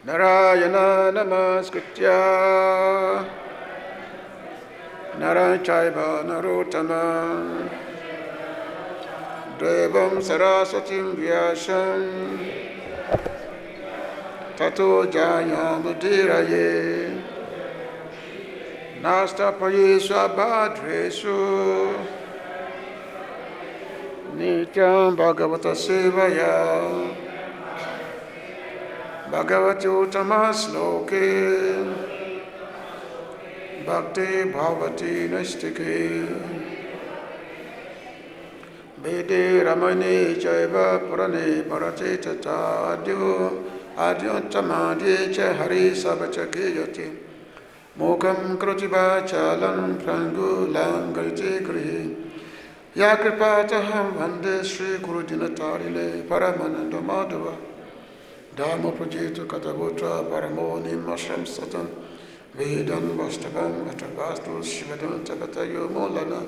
Narayana namaskritya Naran chaiva narottama Devam saraswatim vyasam Tato jayam udiraye Nastapaye sarva-gātreṣu Nityam bhagavata sevaya Bhagavati uttama-sloke Bhakti bhavati nastike Vede ramane chaiva purane bharate tata Adyontama cha hari sabachake yati Mokam kroti vachalam prangulam garite krihi Ya kripataham vande Sri Guru Dinatarile Paramananda Madhava Dharma Prajetu Katavutra Paramo Nimasham Satan Vedan Vastavam Atavastu Shivadan Tabatayo Molana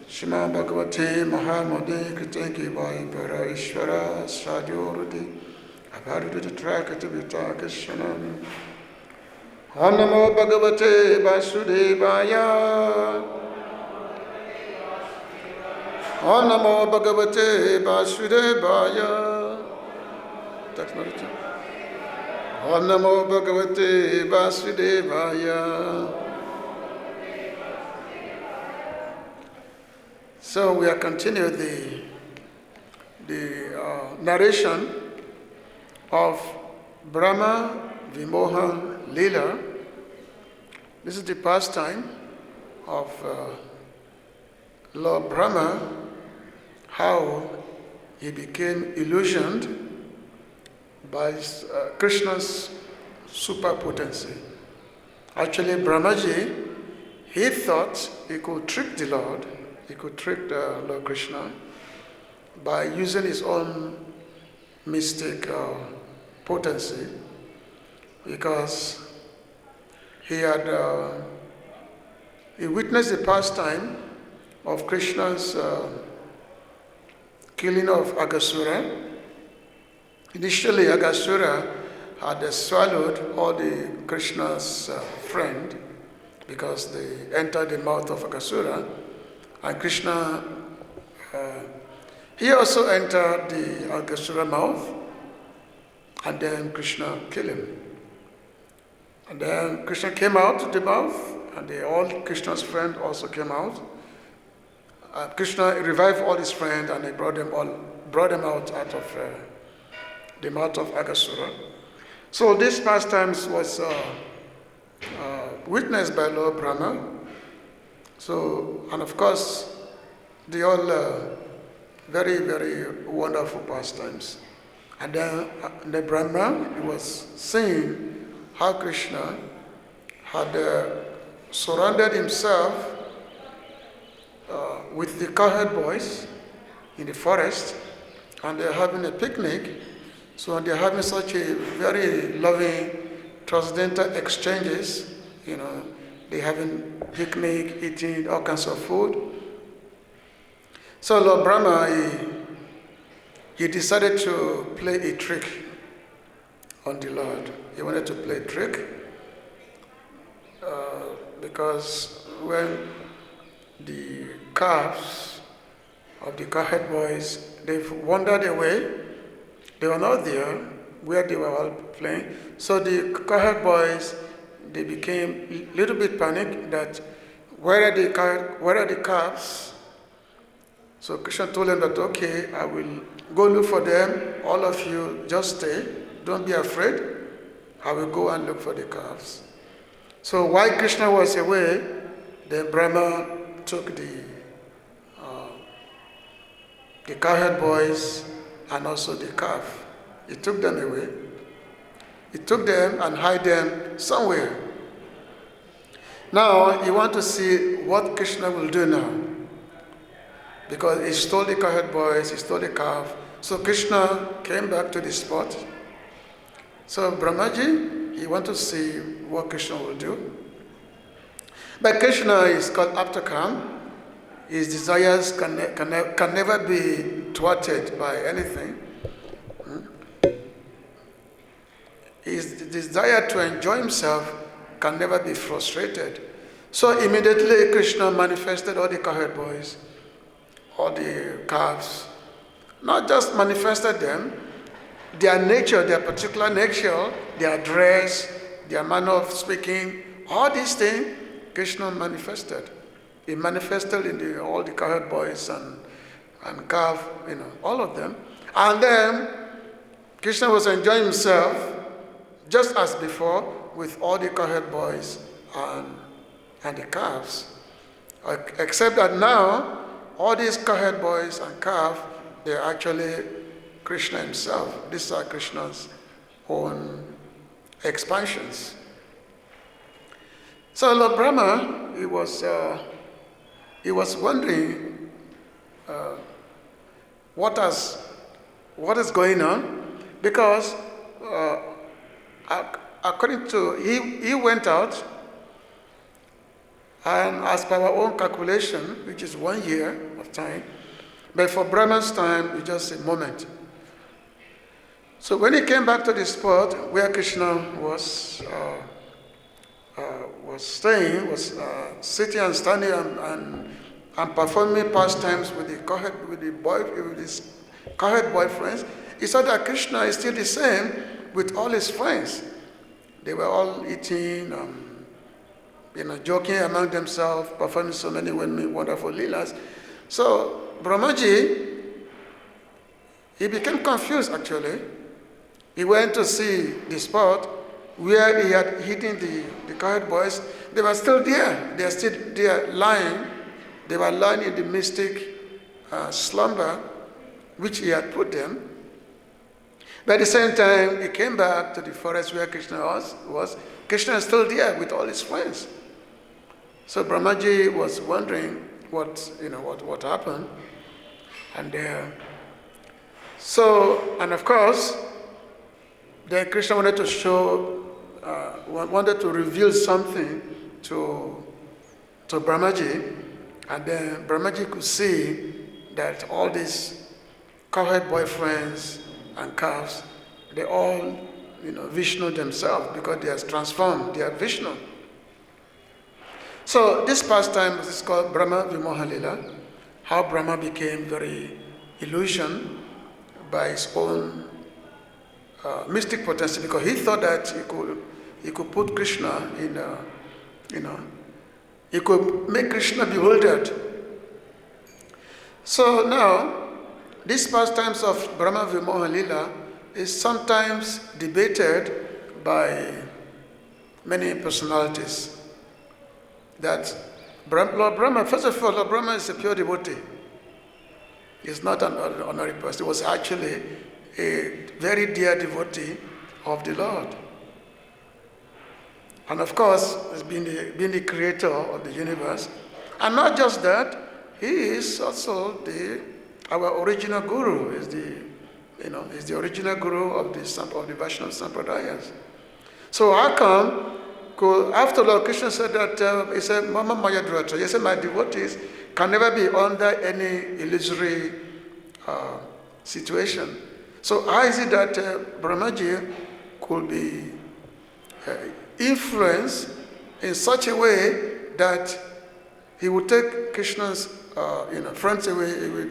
Shima Bhagavate Mahamade Kriteki Vai Para Ishwara Sadhyo Rudi Abharudu Trakati Vitakashanam Om Namo Bhagavate Vasudevaya Om Namo Bhagavate Vasudevaya That's not it. Om Namo Bhagavate Vasudevaya. So we are continuing the narration of Brahma Vimohan Leela. This is the pastime of Lord Brahma, how he became illusioned by Krishna's superpotency. Actually, Brahmaji, he thought he could trick the Lord, he could trick the Lord Krishna by using his own mystic potency, because he witnessed the pastime of Krishna's killing of Aghasura. Initially, Aghasura had swallowed all the Krishna's friend, because they entered the mouth of Aghasura, and Krishna, he also entered the Aghasura mouth, and then Krishna killed him. And then Krishna came out of the mouth, and all Krishna's friends also came out. Krishna revived all his friends, and he brought them out of the mouth of Aghasura. So this pastimes was witnessed by Lord Brahma. So, and of course, they all very, very wonderful pastimes. And then the Brahma was seeing how Krishna had surrounded himself with the cowherd boys in the forest, and they're having a picnic. So they're having such a very loving, transcendental exchanges. They're having picnic, eating all kinds of food. So Lord Brahma, he decided to play a trick on the Lord. He wanted to play a trick because when the calves of the cowherd boys, they've wandered away. They were not there where they were all playing. So the cowherd boys, they became a little bit panicked that where are the calves? So Krishna told them that, okay, I will go look for them. All of you just stay. Don't be afraid. I will go and look for the calves. So while Krishna was away, then Brahma took the cowherd boys and also the calf. He took them away. He took them and hid them somewhere. Now, you want to see what Krishna will do now. Because he stole the cowherd boys, he stole the calf. So Krishna came back to the spot. So Brahmaji, he want to see what Krishna will do. But Krishna is called Aptakam. His desires can never be thwarted by anything. his desire to enjoy himself can never be frustrated. So immediately Krishna manifested all the cowherd boys, all the calves. Not just manifested them, their nature, their particular nature, their dress, their manner of speaking, all these things Krishna manifested. He manifested in all the cowherd boys and calf, all of them. And then Krishna was enjoying himself just as before with all the cowherd boys and the calves. Except that now, all these cowherd boys and calf, they're actually Krishna himself. These are Krishna's own expansions. So Lord Brahma, he was wondering what is going on, because according to he went out, and as per our own calculation, which is 1 year of time, but for Brahma's time, it's just a moment. So when he came back to the spot where Krishna was staying, was sitting and standing and performing pastimes with his cowherd boyfriends, he saw that Krishna is still the same with all his friends. They were all eating, joking among themselves, performing so many wonderful leelas. So Brahmaji, he became confused actually. He went to see the spot where he had hidden the cowherd boys. They were still there. They are still there lying. They were lying in the mystic slumber which he had put them. But at the same time, he came back to the forest where Krishna was. Krishna is still there with all his friends. So Brahmaji was wondering what happened. And and of course, then Krishna wanted to reveal something to Brahmaji, and then Brahmaji could see that all these cowherd boyfriends and calves, they all, Vishnu themselves, because they are transformed, they are Vishnu. So this pastime is called Brahma Vimohalila, how Brahma became very illusioned by his own mystic potency, because he thought that he could put Krishna he could make Krishna bewildered. So now, these pastimes of Brahma Vimohalila is sometimes debated by many personalities. That Lord Brahma, first of all, Lord Brahma is a pure devotee. He's not an ordinary person. He was actually a very dear devotee of the Lord. And of course, as being the creator of the universe. And not just that, he is also our original guru, is the original guru of the Vaishnava Sampradayas. So how come, after Lord Krishna said that, he said, Mama Maya Dhrata, he said, my devotees can never be under any illusory situation. So how is it that Brahmaji could be influenced in such a way that he would take Krishna's friends away?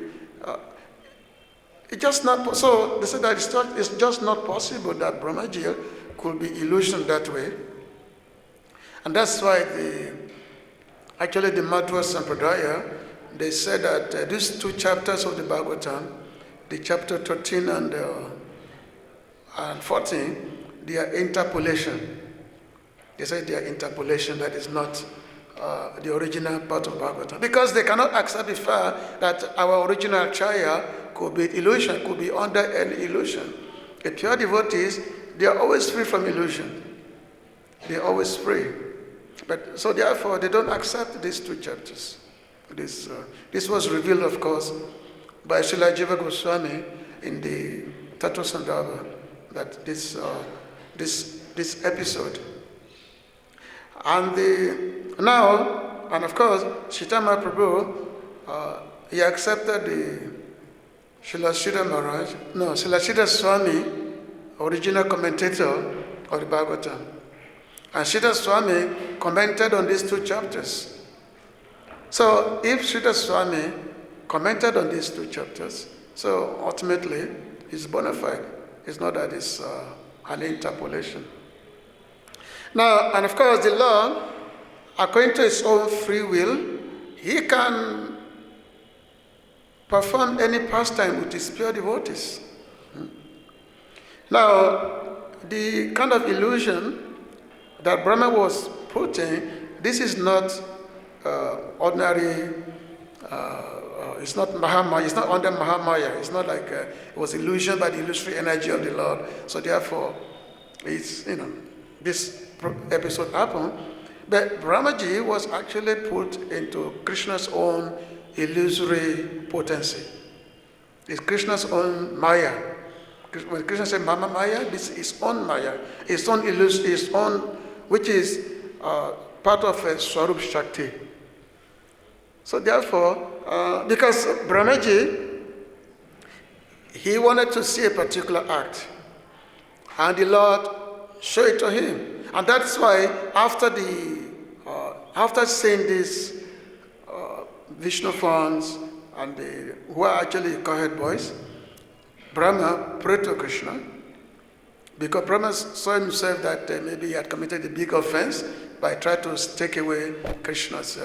It's just not. So they said that it's just not possible that Brahmaji could be illusioned that way, and that's why the Madhva Sampradaya, they said that these two chapters of the Bhagavatam, the chapter 13 and 14, they are interpolation. They say they are interpolation, that is not the original part of Bhagavatam. Because they cannot accept the fact that our original Acharya could be illusion, could be under an illusion. The pure devotees, they are always free from illusion. They are always free. But so therefore, they don't accept these two chapters. This was revealed, of course, by Srila Jiva Goswami in the Tattva Sandarbha, that this episode. And of course, Chaitanya Mahaprabhu, he accepted the Srila Sridhar Swami, original commentator, of the Bhagavatam. And Sridhar Swami commented on these 2 chapters. So if Sridhar Swami commented on these 2 chapters, so ultimately it's bona fide. It's not that it's an interpolation. Now, and of course, the Lord, according to his own free will, he can perform any pastime with his pure devotees. Now, the kind of illusion that Brahma was putting, this is not ordinary, it's not Mahamaya, it's not under Mahamaya, it's not like it was illusion by the illusory energy of the Lord. So therefore, it's, this episode happened. But Brahmaji was actually put into Krishna's own illusory potency. It's Krishna's own Maya. When Krishna said Mama Maya, this is his own Maya, his own illusion, his own, which is part of a Swarup Shakti. So therefore, because Brahmaji, he wanted to see a particular act, and the Lord showed it to him. And that's why after seeing these Vishnu forms and who are actually Cowherd boys, Brahma prayed to Krishna, because Brahma saw himself that maybe he had committed a big offense by trying to take away Krishna's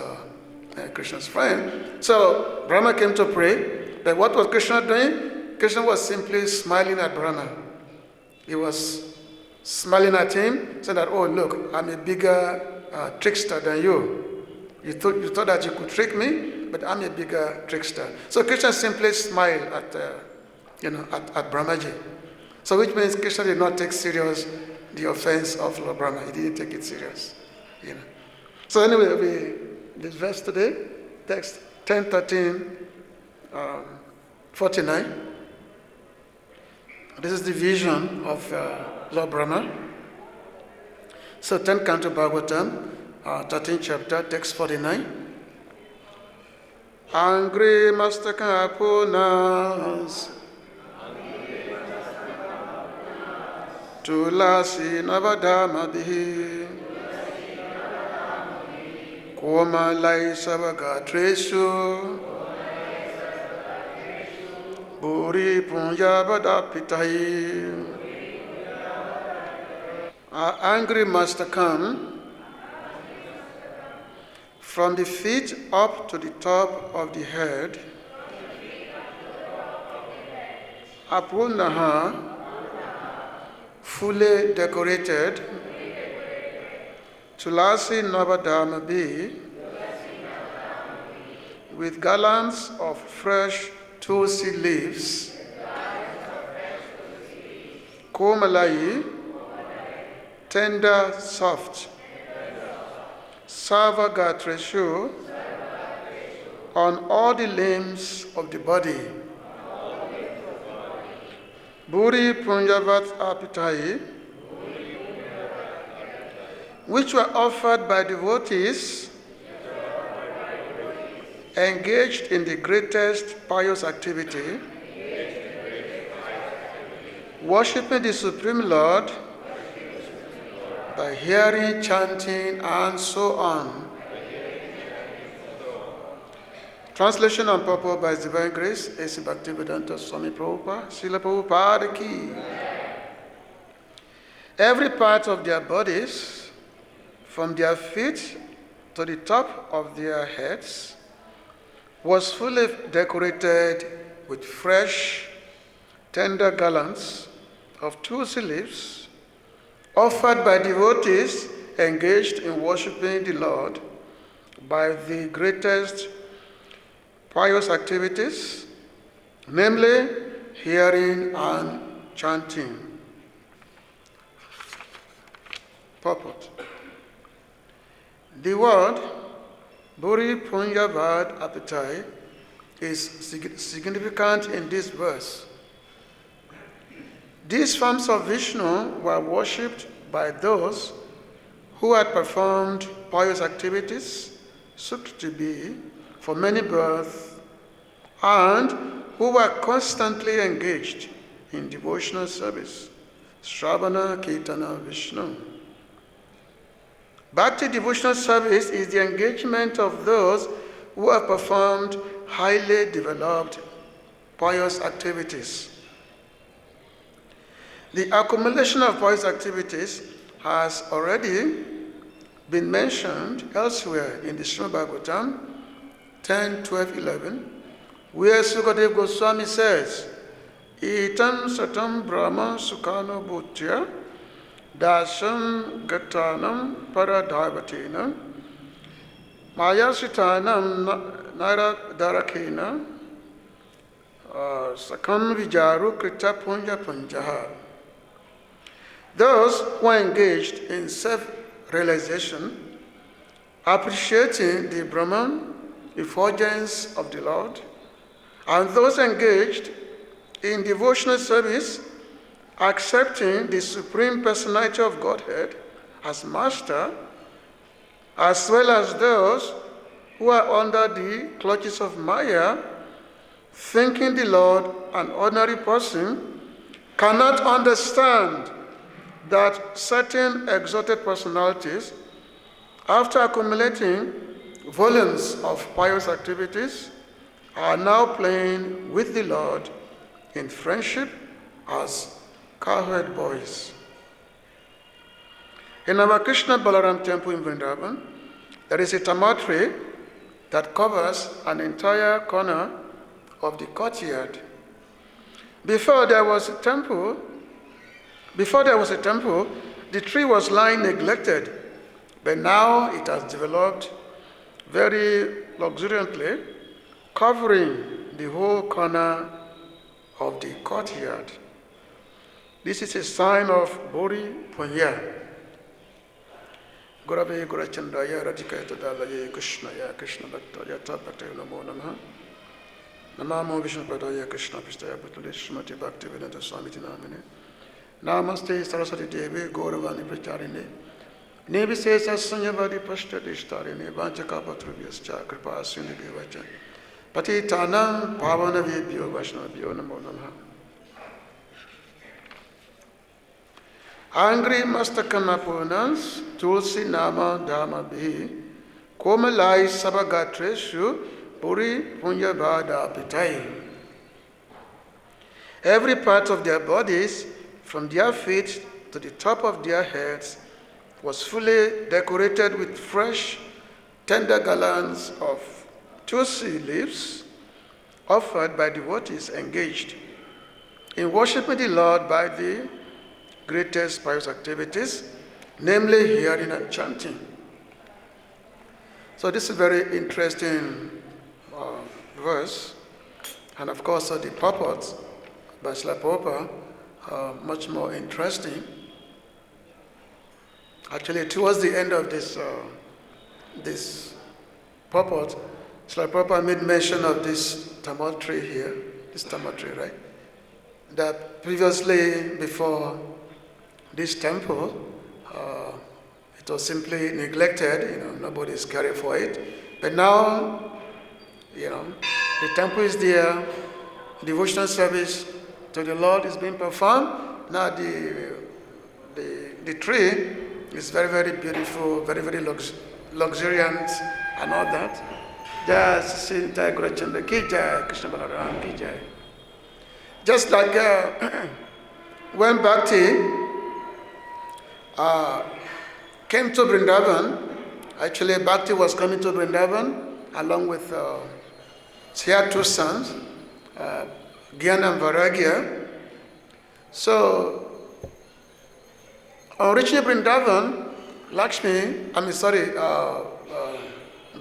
friend. So Brahma came to pray. But what was Krishna doing? Krishna was simply smiling at Brahma. He was smiling at him, saying that, oh look, I'm a bigger trickster than you. You thought that you could trick me, but I'm a bigger trickster. So Krishna simply smiled at Brahmaji. So which means Krishna did not take serious the offense of Lord Brahma. He didn't take it serious. So anyway, this verse today, text 10:13, 49. This is the vision of Lord Brahma. So 10 Canto Bhagavatam, 13th chapter, text 49. āṅghri-mastakam āpūrṇās tulasī-nava-dāmabhiḥ komalaiḥ sarva-gātreṣu bhūri-puṇyavad-arpitaiḥ ā-aṅghri-mastakam, from the feet up to the top of the head, āpūrṇāḥ, fully decorated, tulasī-nava-dāmabhiḥ, with garlands of fresh tulasī leaves, komalaiḥ, tender, soft, sarva-gātreṣu, on all the limbs of the body, bhūri-puṇyavat-arpitaiḥ, which were offered by devotees engaged in the greatest pious activity, worshipping the Supreme Lord by hearing, chanting, and so on. Translation and purport by His Divine Grace, A.C. Bhaktivedanta Swami Prabhupada, Srila Prabhupada ki. Every part of their bodies, from their feet to the top of their heads, was fully decorated with fresh, tender garlands of tulasī leaves, offered by devotees engaged in worshiping the Lord by the greatest pious activities, namely hearing and chanting. Purport. The word bhūri-puṇyavad-arpitaiḥ is significant in this verse. These forms of Vishnu were worshipped by those who had performed pious activities, such to be for many births, and who were constantly engaged in devotional service, Shravana Kirtana Vishnu. Bhakti devotional service is the engagement of those who have performed highly developed pious activities. The accumulation of pious activities has already been mentioned elsewhere in the Srimad Bhagavatam 10, 12, 11, where Sukadeva Goswami says, Itam satam brahma sukhano bhutya dasam gatanam paradhavatina mayasitanam naradarakena sakam vijaru krita punya punjaha. Those who are engaged in self-realization, appreciating the Brahman, effulgence of the Lord, and those engaged in devotional service, accepting the Supreme Personality of Godhead as Master, as well as those who are under the clutches of Maya, thinking the Lord an ordinary person, cannot understand that certain exalted personalities, after accumulating volumes of pious activities, are now playing with the Lord in friendship as cowherd boys. In our Krishna Balaram temple in Vrindavan, there is a tamar tree that covers an entire corner of the courtyard. Before there was a temple, the tree was lying neglected, but now it has developed very luxuriantly, covering the whole corner of the courtyard. This is a sign of bhūri-puṇyavat. Gurave Gurachandaya Radhikaya Tadalaye Krishnaya Krishna Bhaktaya Tadbhaktaya Namo Namaha Namamo Vishnu Padaya Krishna Pistaya Bhutale Srimati Bhakti Vedanta Swamiti Namine Namaste Saraswati Devi Gauravani Pracharine Nevisesa Sanyavadi Pashtadishtarine Vanchakapatrubhyascha Kripa Sindhudevacha Patitanam Pavanavebhyo Vaishnavabhyo Namo Namaha. āṅghri-mastakam āpūrṇās tulasī-nava-dāmabhiḥ komalaiḥ sarva-gātreṣu bhūri-puṇyavad-arpitaiḥ. Every part of their bodies, from their feet to the top of their heads, was fully decorated with fresh, tender garlands of tulasī leaves offered by devotees engaged in worshiping the Lord by the greatest pious activities, namely hearing and chanting. So this is a very interesting verse, and of course the purport by Srila Prabhupada much more interesting. Actually, towards the end of this purport, Srila Prabhupada made mention of this tamar tree here, this tamar tree, right? That previously, before this temple, it was simply neglected, nobody's caring for it. But now, the temple is there, devotional service to the Lord is being performed. Now the tree is very, very beautiful, very, very luxuriant and all that. Just like when Bhakti came to Vrindavan, actually Bhakti was coming to Vrindavan along with she had two sons, Gyana and Vairagya. So on reaching Vrindavan,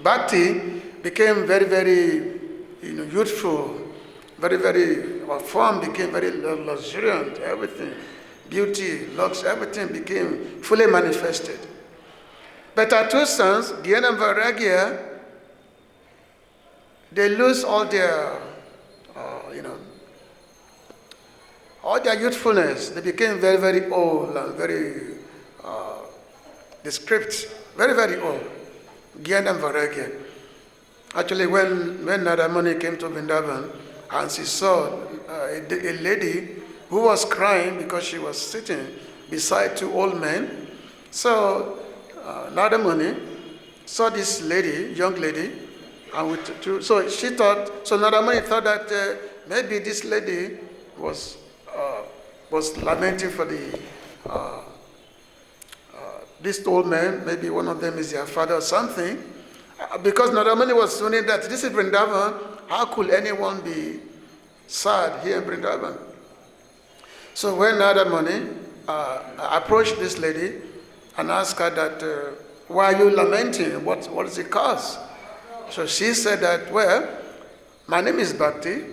Bhakti became very, very youthful, very, very, her form became very luxuriant, everything. Beauty, looks, everything became fully manifested. But her two sons, Gyana and Vairagya, they lose all their, all their youthfulness. They became very, very old and very descript, very, very old. Gyana and Vairagya. Actually, when Narada Muni came to Vrindavan and she saw a lady who was crying because she was sitting beside two old men. So Narada Muni saw this lady, young lady, and so she thought, so Narada Muni thought that maybe this lady was lamenting for this old man. Maybe one of them is their father or something. Because Narada Muni was assuming that this is Vrindavan, how could anyone be sad here in Vrindavan? So when Narada Muni approached this lady and asked her that, why are you lamenting? What is the cause? So she said that, well, my name is Bhakti,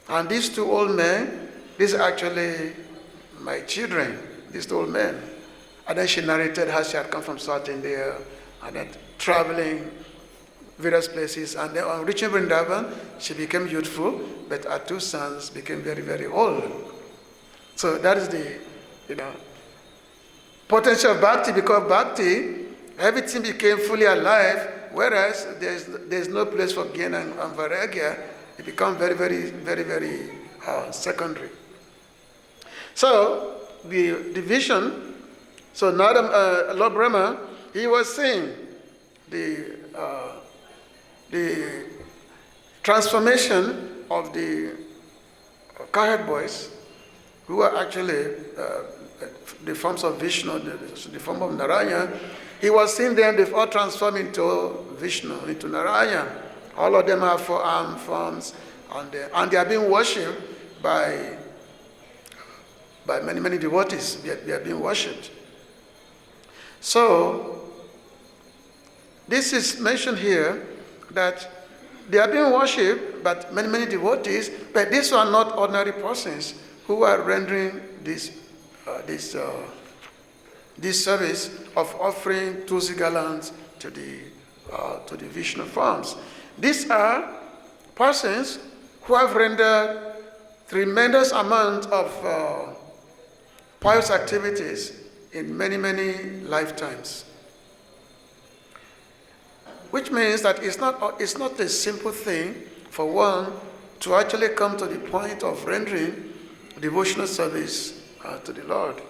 and these two old men, these are actually my children, these two old men. And then she narrated how she had come from South India and then traveling various places. And then on reaching Vrindavan, she became youthful, but her two sons became very, very old. So that is the, potential of Bhakti. Because Bhakti, everything became fully alive, whereas there's no place for Jnana and Vairagya. It becomes very, very, very, very secondary. So the vision, so Narada, Lord Brahma, he was seeing the transformation of the cowherd boys, who are actually the forms of Vishnu, the form of Narayana. He was seeing them, they've all transformed into Vishnu, into Narayana. All of them have four-arm forms, and they are being worshipped by many, many devotees. They are being worshipped. So, this is mentioned here that they are being worshipped by many, many devotees, but these are not ordinary persons who are rendering this service of offering tulasī garlands to the Vishnu forms. These are persons who have rendered tremendous amount of pious activities in many, many lifetimes. Which means that it's not a simple thing for one to actually come to the point of rendering devotional service to the Lord.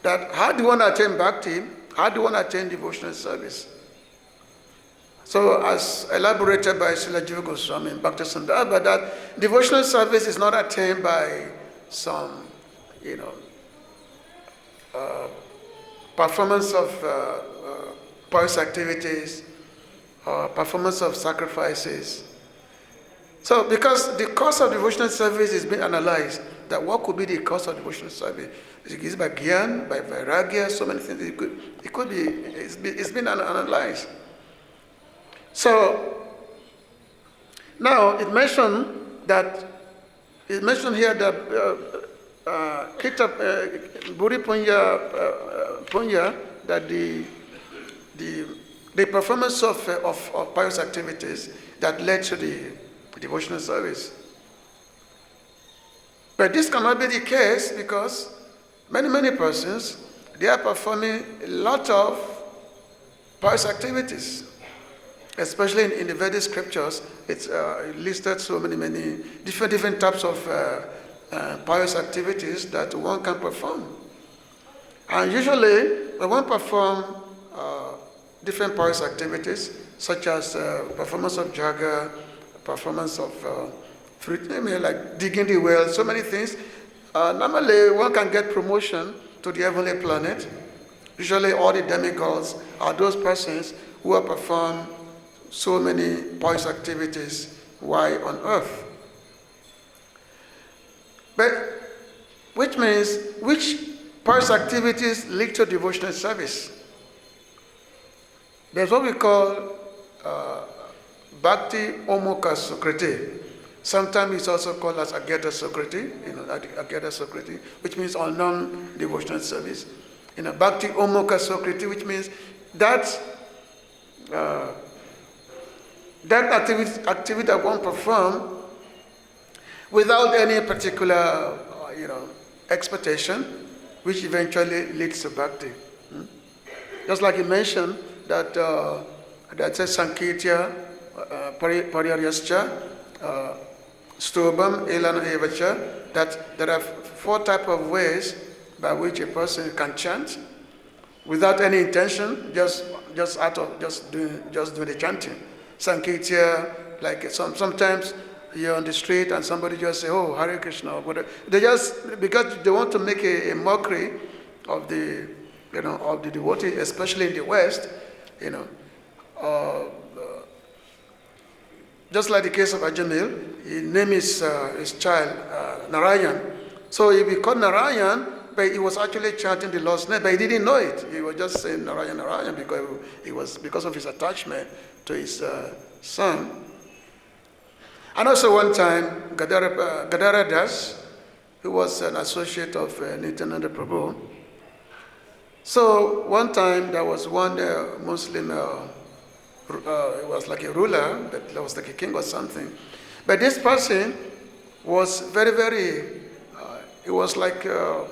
That how do one attain bhakti? How do one attain devotional service? So, as elaborated by Srila Jiva Goswami in Bhakti-sandarbha, that devotional service is not attained by some, performance of pious activities or performance of sacrifices. So, because the cause of devotional service is being analyzed, that what could be the cause of devotional service? Is it by Gyan, by Vairagya, so many things. It could be, it's been analyzed. So, now it mentioned here that bhūri-puṇyavad, that the performance of pious activities that led to the devotional service. But this cannot be the case because many persons, they are performing a lot of pious activities. Especially in the Vedic scriptures, it's listed so many different types of pious activities that one can perform. And usually, when one performs different pious activities, such as performance of jaga, performance of like digging the well, so many things, normally one can get promotion to the heavenly planet. Usually all the demigods are those persons who have performed so many pious activities while on earth. But which means, which pious activities lead to devotional service? There's what we call bhakti-yoga sukriti. Sometimes it's also called as ā-aṅghri-mastakam, ā-aṅghri-mastakam, which means unknown devotional service. Bhakti-yoga sukriti, which means that activity that one perform without any particular, expectation, which eventually leads to bhakti. Just like you mentioned that says sankirtya, pariyaryascha, Stubam, Elan, Evacha, that there are 4 types of ways by which a person can chant without any intention, just doing the chanting. Sankirtya, like sometimes you're on the street and somebody just say, "Oh, Hare Krishna," or whatever. They just, because they want to make a mockery of the devotee, especially in the West, just like the case of Ajamil, he named his child Narayan. So he became Narayan, but he was actually chanting the Lord's name, but he didn't know it. He was just saying Narayan, Narayan, because of his attachment to his son. And also one time, Gadara Das, who was an associate of Nityananda Prabhu. So one time there was one Muslim, it was like a ruler, but was like a king or something. But this person was very, very, it was like a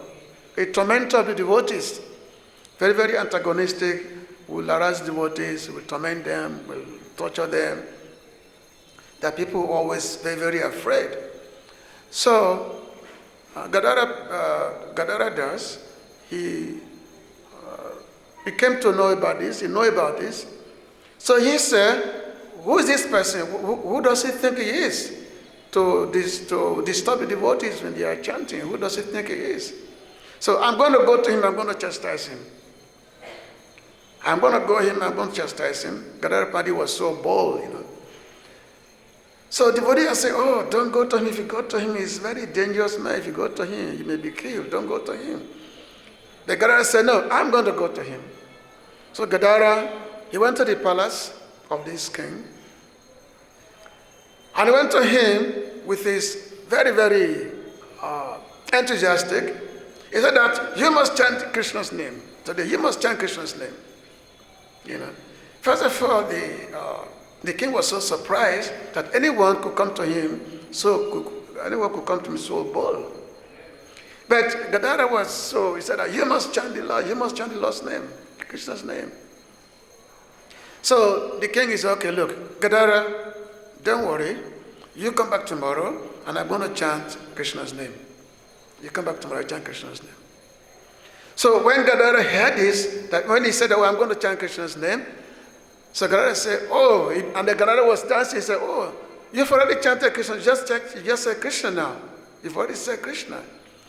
tormentor of the devotees. Very, very antagonistic, will harass devotees, will torment them, will torture them. That people were always very, very afraid. So Gadara Das, he came to know about this, So he said, who is this person? Who does he think he is? To disturb the devotees when they are chanting. Who does he think he is? So I'm going to go to him, I'm going to chastise him. I'm going to chastise him. Gadara Padi was so bold, So the devotee said, "Oh, don't go to him. If you go to him, he's a very dangerous man. If you go to him, you may be killed. Don't go to him." The Gadara said, "No, I'm going to go to him." So Gadara, he went to the palace of this king. And he went to him with his very, very enthusiastic. He said that you must chant Krishna's name. Today, you must chant Krishna's name. First of all, the king was so surprised that anyone could come to him so bold. But Gadara was so, he said, you must chant the Lord, you must chant the Lord's name, Krishna's name. So the king is, okay, look, Gadara, don't worry, you come back tomorrow and I'm going to chant Krishna's name. You come back tomorrow, chant Krishna's name. So when Gadara heard this, that when he said, "Oh, I'm going to chant Krishna's name," so Gadara said, "Oh," and the Gadara was dancing. He said, "Oh, you've already chanted Krishna. Just say Krishna now. You've already said Krishna."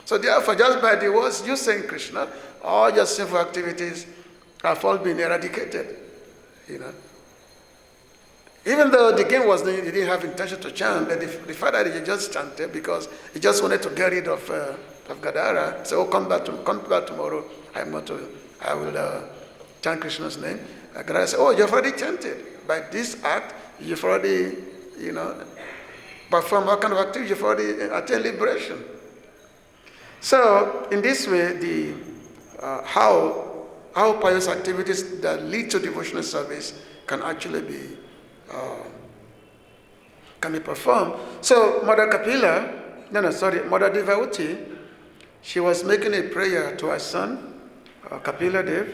So therefore, just by the words you saying Krishna, all your sinful activities have all been eradicated. Even though the king he didn't have intention to chant, but the fact that he just chanted because he just wanted to get rid of Gadara. So, come back tomorrow. I will chant Krishna's name. Gadara said, "Oh, you've already chanted. By this act, you've already, performed all kind of activity. You've already attained liberation." So, in this way, how pious activities that lead to devotional service can actually be performed. So, Mother Devavati, she was making a prayer to her son, Kapila Dev,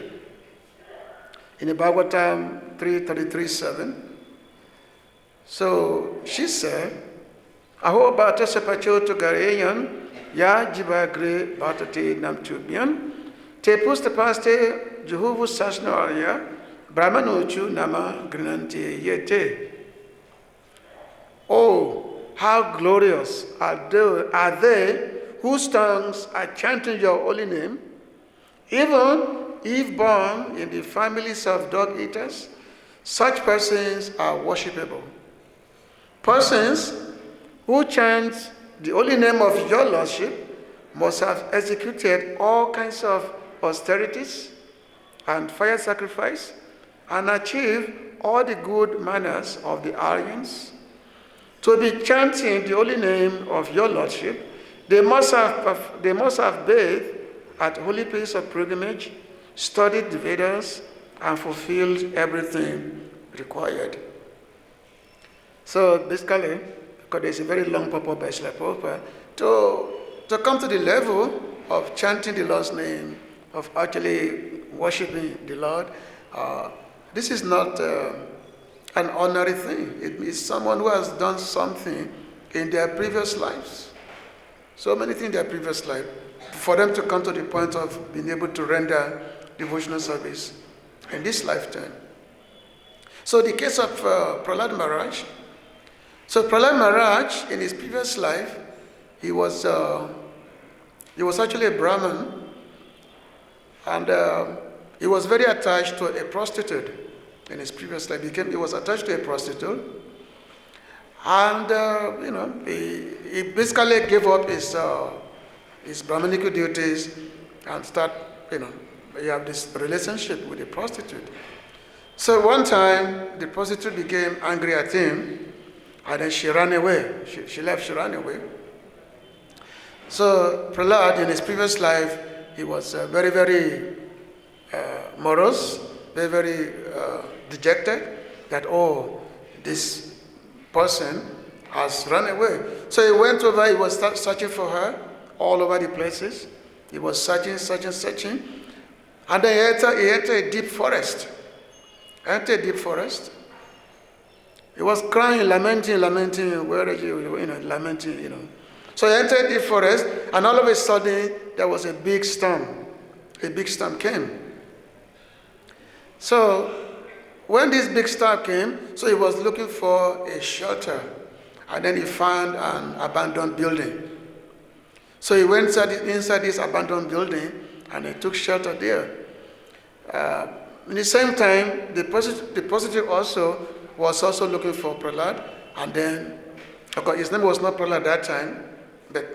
in the Bhagavatam 3:33-7. So she said, "Aho bhata sapacho to gareyan ya jibagre bhatate nam tubyan te pustapaste juhuvu sasna arya brahmanochu nama grinante yete." Oh, how glorious are they whose tongues are chanting your holy name, even if born in the families of dog eaters. Such persons are worshipable. Persons who chant the holy name of your Lordship must have executed all kinds of austerities and fire sacrifice and achieved all the good manners of the Aryans. To be chanting the holy name of your Lordship, they must have bathed at holy place of pilgrimage, studied the Vedas, and fulfilled everything required. So basically, because there's a very long purport by Srila Prabhupada, to come to the level of chanting the Lord's name, of actually worshiping the Lord, this is not an ordinary thing. It means someone who has done something in their previous lives. So many things in their previous life for them to come to the point of being able to render devotional service in this lifetime. So the case of Prahlad Maharaj. So Prahlad Maharaj, in his previous life, he was actually a Brahmin, and he was very attached to a prostitute in his previous life. He was attached to a prostitute, and he basically gave up his Brahminical duties and he have this relationship with the prostitute. So one time, the prostitute became angry at him, and then she ran away. She ran away. So Prahlad, in his previous life, he was very, very morose, very, very dejected that, this person has run away. So he went over, he was searching for her all over the places. He was searching. And then he entered a deep forest. He was crying, lamenting, where are you, lamenting. So he entered the forest, and all of a sudden, there was a big storm. A big storm came. So when this big storm came, so he was looking for a shelter, and then he found an abandoned building. So he went inside this abandoned building, and he took shelter there. In the same time, the prostitute also was also looking for Prahlad, and then, okay, his name was not Prahlad at that time, but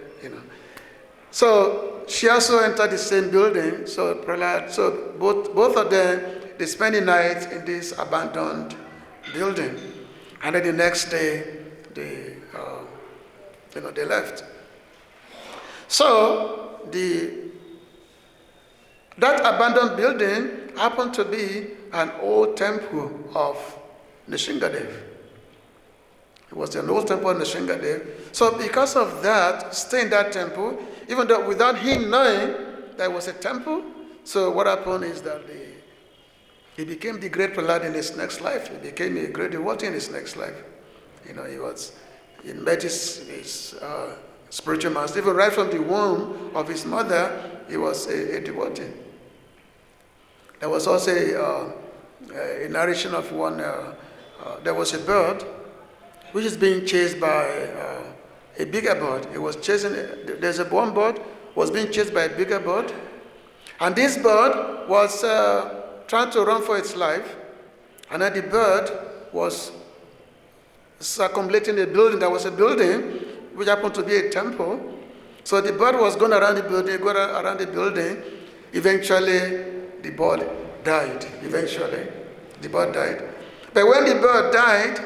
So she also entered the same building. So Prahlad, so both of them, they spent the night in this abandoned building, and then the next day they left. So that abandoned building happened to be an old temple of Nishingadev. It was an old temple of Nishingadev. So because of that, stay in that temple, even though without him knowing that it was a temple, so what happened is that he became the great Prahlad in his next life. He became a great devotee in his next life. He met his spiritual master. Even right from the womb of his mother, he was a devotee. There was also a narration of one, there was a bird which is being chased by a bigger bird. It was chasing, there's one bird was being chased by a bigger bird, and this bird was trying to run for its life, and then the bird was circumambulating the building. There was a building which happened to be a temple. So the bird was going around the building. Eventually, the bird died. But when the bird died,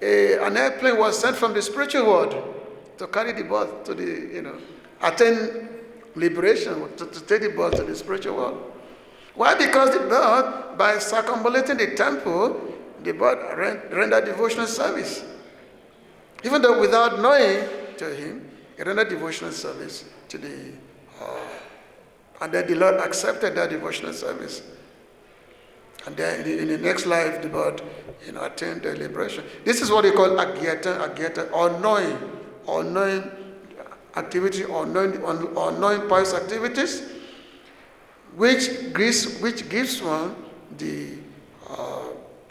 an airplane was sent from the spiritual world to carry the bird to attain liberation, to take the bird to the spiritual world. Why? Because the bird, by circumambulating the temple, the bird rendered devotional service. Even though without knowing to him, he rendered devotional service to and then the Lord accepted that devotional service. And then in the next life, the bird attained the liberation. This is what they call agyata, or knowing activity, or knowing pious activities, which gives one the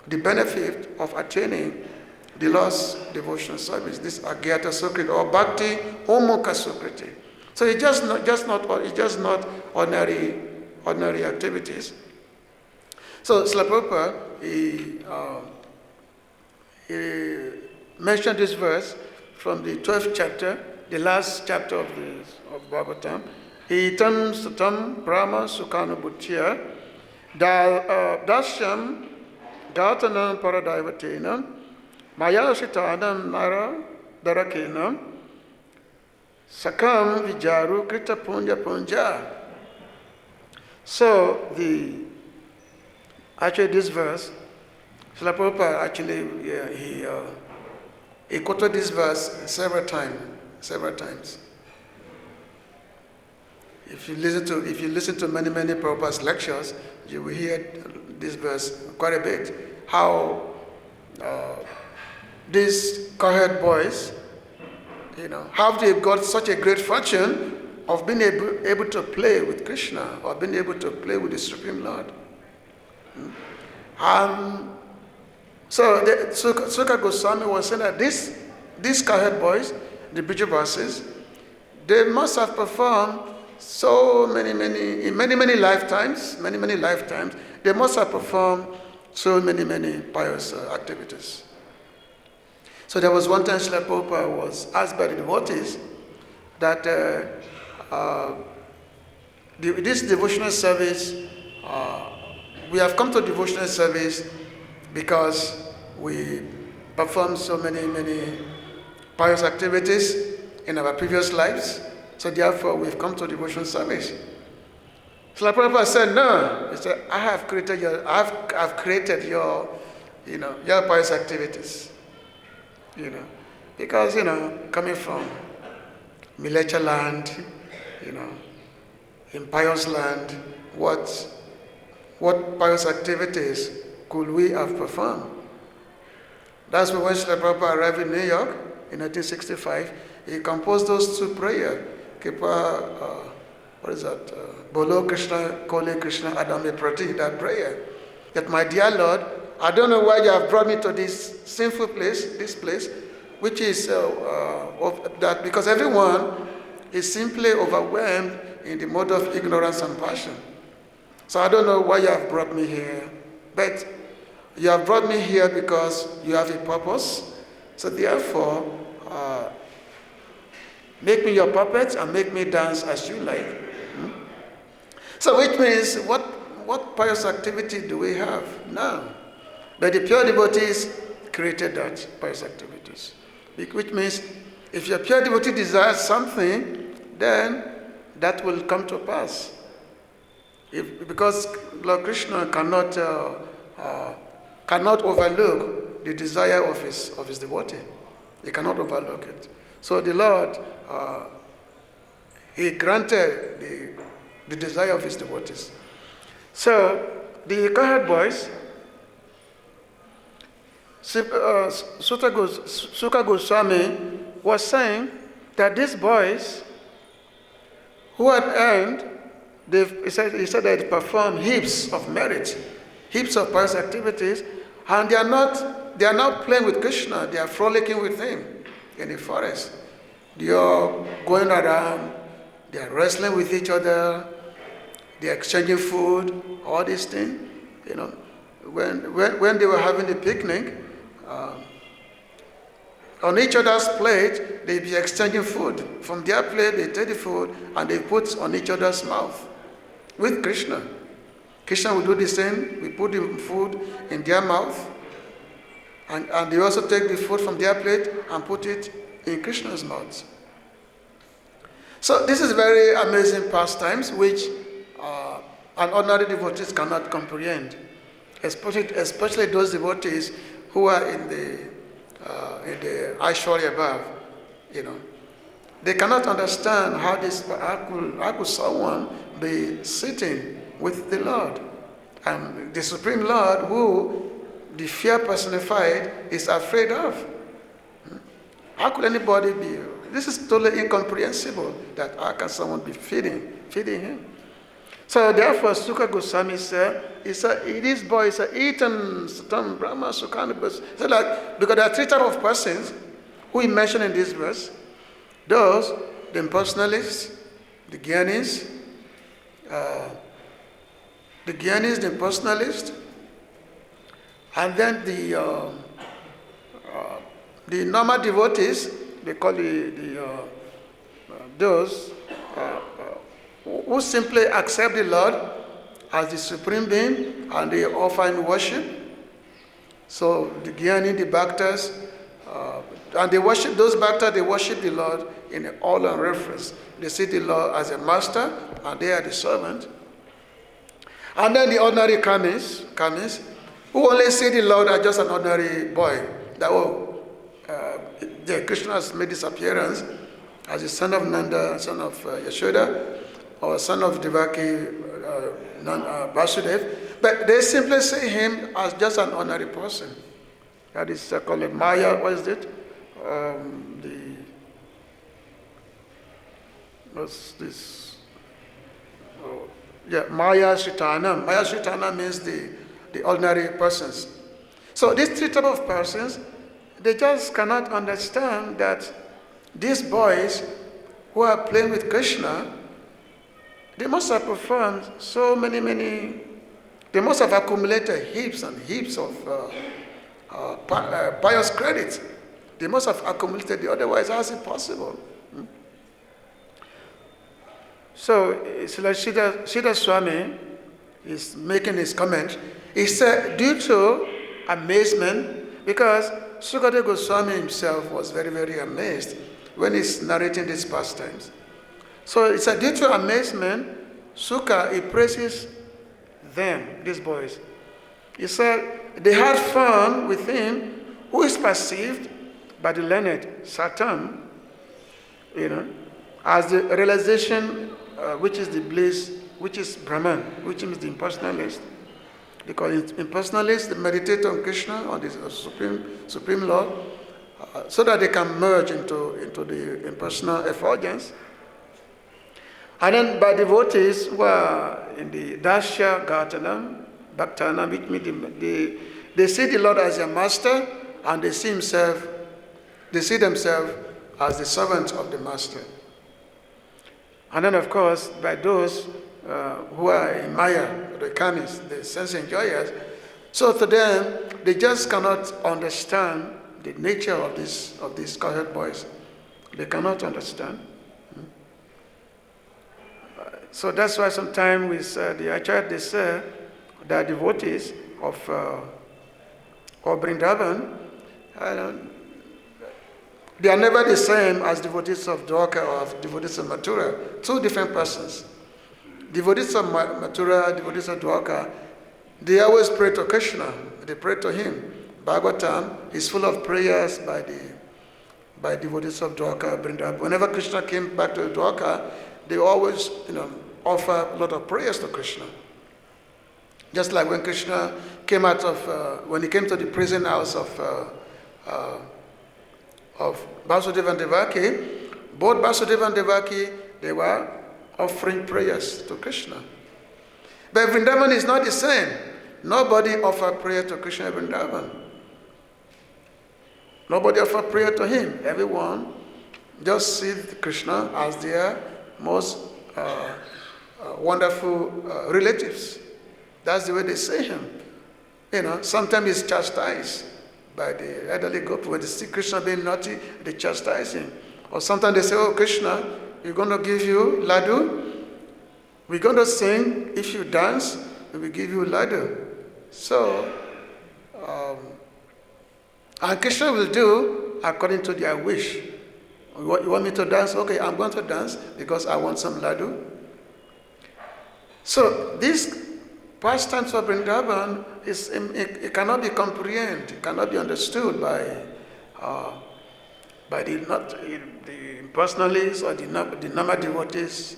benefit of attaining the Lord's devotional service. This agyata sukriti, or bhakti omukha sukriti. So it's just not ordinary activities. So Srila Prabhupada, he mentioned this verse from the 12th chapter, the last chapter of Bhagavatam. Itam satam brahma sukanu bhutya dasyam gatanam paradaivatenam mayashitanam nara darakenam sakam vijaru krita punya. So actually this verse, Srila Prabhupada actually he quoted this verse several times. If you listen to many Prabhupada's lectures, you will hear this verse quite a bit. How these cowherd boys, have they got such a great fortune of being able to play with Krishna or being able to play with the Supreme Lord. So Suka Goswami was saying that these cowherd boys, the Brijavasis, they must have performed so many lifetimes, they must have performed so many pious activities. So there was one time Srila Prabhupada was asked by the devotees that this devotional service, we have come to devotional service because we performed so many pious activities in our previous lives. So therefore, we've come to devotional service. So the Prabhupada said, no. He said, I've created your pious activities. Because, coming from Milecha land, in pious land, what pious activities could we have performed? That's when Srila Prabhupada arrived in New York in 1965. He composed those two prayers. Bolo Krishna, Kole Krishna, Adame Prati, that prayer. That, my dear Lord, I don't know why you have brought me to this sinful place, which is that because everyone is simply overwhelmed in the mode of ignorance and passion. So I don't know why you have brought me here, but you have brought me here because you have a purpose. So therefore, make me your puppet and make me dance as you like. So which means, what pious activity do we have now? But the pure devotees created that pious activities. Which means, if your pure devotee desires something, then that will come to pass. Because Lord Krishna cannot overlook the desire of his devotee. He cannot overlook it. So the Lord, he granted the desire of his devotees. So the cowherd boys, Suka Goswami was saying that these boys who had earned, he said they performed heaps of merit, heaps of pious activities, and they are not playing with Krishna, they are frolicking with him in the forest. They are going around, they are wrestling with each other, they are exchanging food, all these things. When they were having the picnic, on each other's plate, they'd be exchanging food. From their plate, they take the food and they put on each other's mouth with Krishna. Krishna will do the same. We put the food in their mouth, and they also take the food from their plate and put it in Krishna's mouth. So this is very amazing pastimes which an ordinary devotees cannot comprehend, especially those devotees who are in the Ishwara above. They cannot understand how could someone be sitting with the Lord, and the Supreme Lord, who the fear personified is afraid of. How could anybody be? This is totally incomprehensible. That how can someone be feeding him? So therefore, Suka Goswami said, these boys are eaten, Satan, Brahma, Sukhanibus. So like, because there are three types of persons who he mentioned in this verse. Those, the impersonalists, the Gyanis, the impersonalists, and then the normal devotees, they call those who simply accept the Lord as the Supreme Being and they offer him worship. So the Gyani, the Bhaktas, and they worship those Bhaktas, they worship the Lord in all and reference. They see the Lord as a master and they are the servant. And then the ordinary kamis, who only see the Lord as just an ordinary boy. That Krishna has made his appearance as the son of Nanda, son of Yashoda, or son of Devaki, Vasudev. But they simply see him as just an ordinary person. That is called Maya, what is it? what's this? Oh, yeah, Maya Shritanam. Maya Shritanam means the ordinary persons. So these three types of persons, they just cannot understand that these boys who are playing with Krishna, they must have performed so many, they must have accumulated heaps and heaps of pious credits. They must have accumulated it, otherwise how is it possible? So Siddha Swami is making his comment. He said, due to amazement, because Sukadeva Goswami himself was very, very amazed when he's narrating these pastimes. So he said, due to amazement, Sukha, he praises them, these boys. He said, they had fun with him who is perceived by the learned Satam, as the realization which is the bliss, which is Brahman, which means the impersonalist. Because impersonalists, they meditate on Krishna, on the Supreme Lord, so that they can merge into the impersonal effulgence. And then by devotees who are in the Dasya Gatana, Bhaktana, which means they see the Lord as their master, and they see themselves as the servant of the master. And then, of course, by those who are in Maya, the kamis, the sense enjoyers, so to them, they just cannot understand the nature of these cowherd boys. They cannot understand. So that's why sometimes with the Acharya, they say that devotees of Vrindavan, they are never the same as devotees of Dwarka or devotees of Mathura. Two different persons. Devotees of Mathura, devotees of Dwarka, they always pray to Krishna. They pray to him. Bhagavatam is full of prayers by devotees of Dwarka, Vrindavan. Whenever Krishna came back to Dwarka, they always, offer a lot of prayers to Krishna. Just like when Krishna came out of, when he came to the prison house of Vasudeva and Devaki, both Vasudeva and Devaki, they were offering prayers to Krishna. But Vrindavan is not the same. Nobody offered prayer to Krishna in Vrindavan. Nobody offered prayer to him. Everyone just sees Krishna as their most wonderful relatives. That's the way they see him. Sometimes he's chastised by the elderly group. When they see Krishna being naughty, they chastise him. Or sometimes they say, oh, Krishna, we're going to give you laddu. We're going to sing. If you dance, we will give you laddu. So, and Krishna will do according to their wish. You want me to dance? Okay, I'm going to dance because I want some laddu. So these pastimes of Vrindavan, it cannot be comprehended, it cannot be understood by the impersonalists or the Nama devotees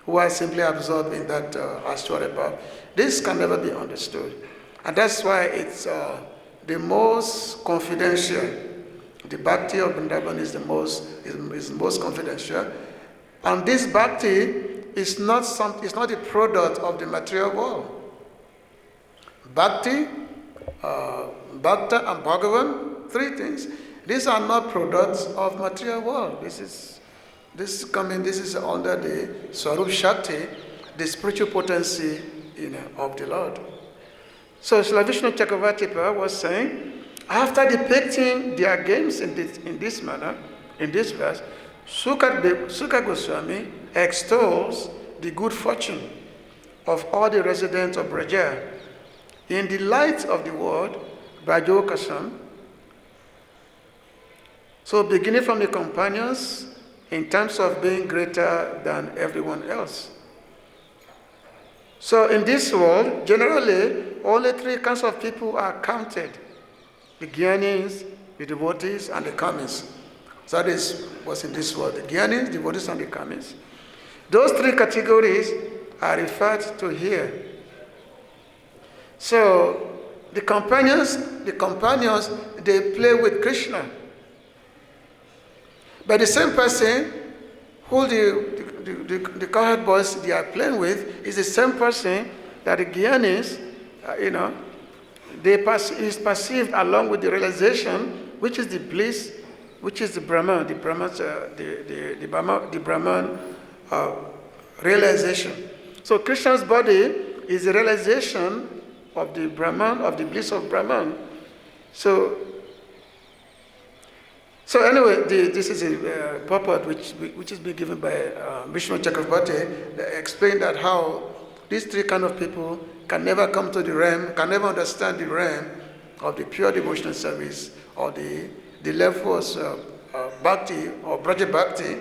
who are simply absorbed in that Ashwara Bhav. This can never be understood. And that's why it's the most confidential. The bhakti of Vrindavan is the most confidential. And this bhakti is not a product of the material world. Bhakti, Bhakta and Bhagavan, three things. These are not products of material world. This is under the Swarup Shakti, the spiritual potency of the Lord. So Srila Vishnu Chakravarti was saying, after depicting their games in this manner, in this verse, Sukha Goswami extols the good fortune of all the residents of Braja in the light of the word Brajokasam. So beginning from the companions in terms of being greater than everyone else. So in this world, generally, only three kinds of people are counted: the Jnanis, the devotees, and the kamis. So that is what's in this world: the Jnanis, devotees, and the kamis. Those three categories are referred to here. So the companions, they play with Krishna. But the same person who the cowherd boys they are playing with is the same person that the Gyanis, is perceived along with the realization, which is the bliss, which is the Brahman, the Brahman realization. So Krishna's body is the realization of the Brahman, of the bliss of Brahman. So anyway, this is a purport which is being given by Vishnu Chakravarti. They explain that how these three kind of people can never come to the realm, can never understand the realm of the pure devotional service or the levels of bhakti or Braja Bhakti,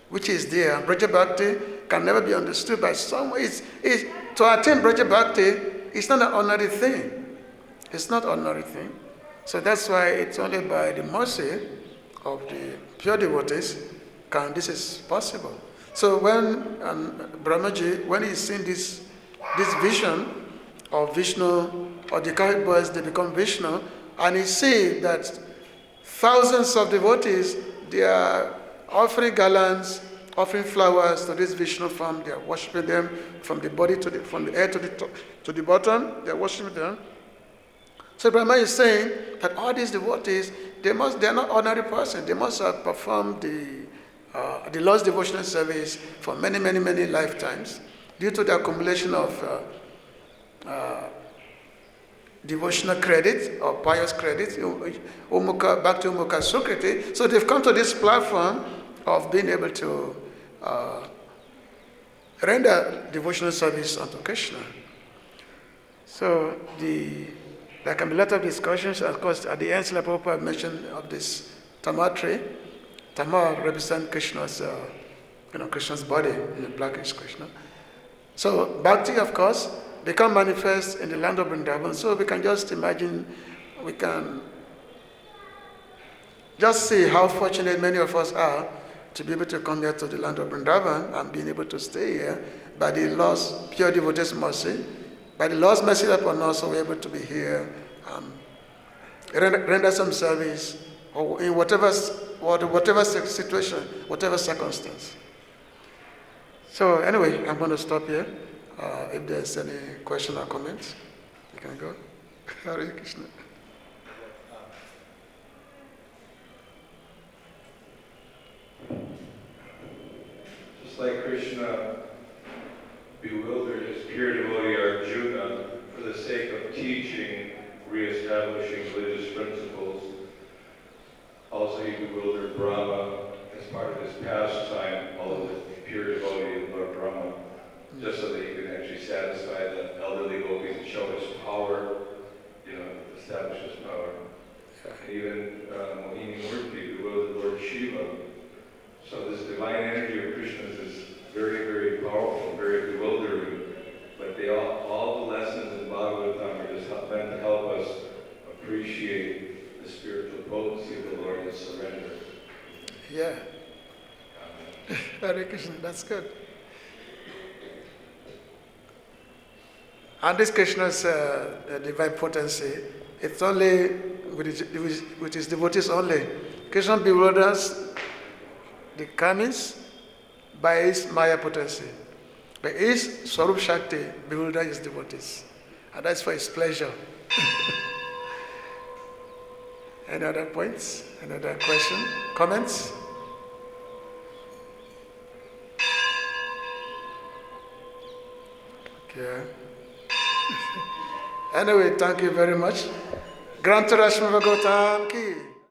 which is there. Braja Bhakti can never be understood by someone. To attain Braja Bhakti, it's not an ordinary thing. It's not an ordinary thing. So that's why it's only by the mercy of the pure devotees this is possible. So when Brahmaji, when he's seen this vision of Vishnu, or the cowherd boys, they become Vishnu, and he see that thousands of devotees, they are offering garlands, offering flowers to this Vishnu form. They are worshiping them from the body from the head to the bottom. They are worshiping them. So Brahma is saying that all these devotees, they are not ordinary persons. They must have performed the Lord's devotional service for many, many, many lifetimes due to the accumulation of devotional credit or pious credit, Bhakti Mukha Sukriti. So they've come to this platform of being able to render devotional service unto Krishna. So there can be a lot of discussions. Of course, at the end, Srila Prabhupada mentioned of this Tamar tree. Tamar represents Krishna's, Krishna's body, in the blackish Krishna. So Bhakti, of course, become manifest in the land of Vrindavan. So we can just imagine, we can just see how fortunate many of us are to be able to come here to the land of Vrindavan and being able to stay here by the Lord's pure devotees' mercy. By the Lord's mercy upon us, we're able to be here, render some service, or in whatever situation, whatever circumstance. So anyway, I'm going to stop here. If there's any question or comments, you can go. Hare Krishna. Just like Krishna bewildered his pure devotee Arjuna for the sake of teaching, re-establishing religious principles, also he bewildered Brahma as part of his pastime, although the pure devotee Lord Brahma, just so that he could actually satisfy the elderly gopis and show his power, establish his power. And even Mohini Murti bewildered Lord Shiva. So this divine energy of Krishna's is very, very powerful, very bewildering. But all the lessons in Bhagavatam are just meant to help us appreciate the spiritual potency of the Lord and surrender. Yeah. Hare Krishna, that's good. And this Krishna's divine potency, it's only with his devotees only. Krishna bewilders the karmis by his Maya potency. By his Swarup Shakti bewilders his devotees. And that's for his pleasure. Any other points? Any other question? Comments? Okay. Anyway, thank you very much. Grant Rashmi Bhagavatam ki.